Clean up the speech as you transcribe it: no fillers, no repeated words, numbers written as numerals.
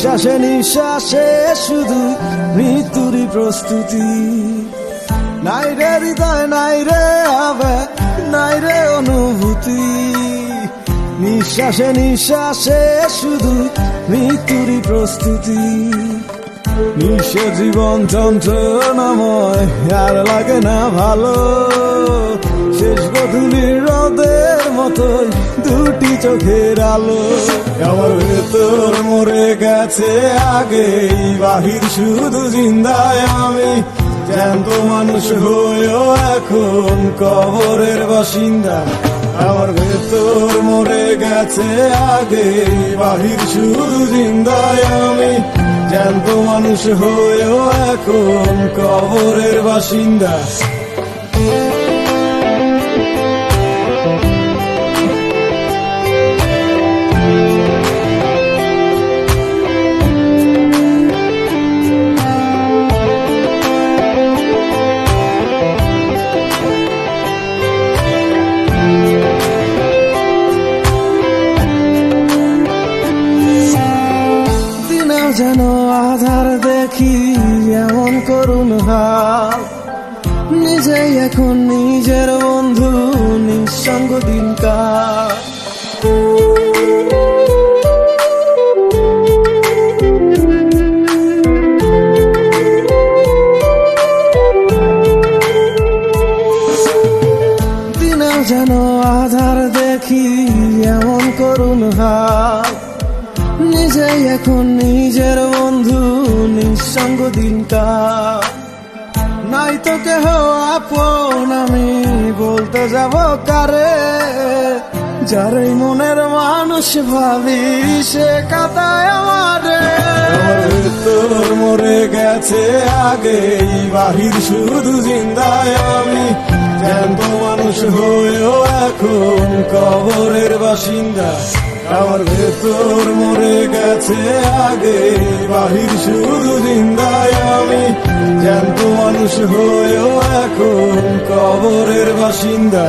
নিঃশ্বাসে নিঃশ্বাসে শুধু মৃত্যুরই প্রস্তুতি। নাই রে হৃদয়, নাই রে আবেগ, নাই রে অনুভূতি। নিঃশ্বাসে নিঃশ্বাসে শুধু মৃত্যুরই প্রস্তুতি। নিঃশ্বাস জীবন যন্ত্রণাময়, আর লাগে না ভালো। শেষ গধূলির রোদের মতোই দুটি চোখের আলো। আমার ভেতর মরে গেছে আগেই, বাহির শুধু জিন্দায় আমি। জ্যান্ত মানুষ হয়েও এখন কবরের বাসিন্দা। আমার ভেতর মরে গেছে আগেই, বাহির শুধু জিন্দায় আমি। জ্যান্ত মানুষ হয়েও এখন কবরের বাসিন্দা। যেন আধার দেখি এমন করুণ হাল, নিজেই এখন নিজের বন্ধু, নিঃসঙ্গ দিনকাল। দিনেও যেন আধার দেখি এমন করুণ হাল, নিজেই এখন নিজের বন্ধু, নিঃসঙ্গ দিনকাল। নাই তো কেহ আপন, আমি বলতে যাব কারে? যারই মনের মানুষ ভাবি, সে কাঁদায় আমারে। তোর মরে গেছে আগেই, বাহির শুধু জিন্দায় আমি। জ্যান্ত মানুষ হয়েও এখন কবরের বাসিন্দা। আমার ভেতর মরে গেছে আগে, বাহির শুধু জিন্দায় আমি। জ্যান্ত মানুষ হয়েও এখন কবরের বাসিন্দা।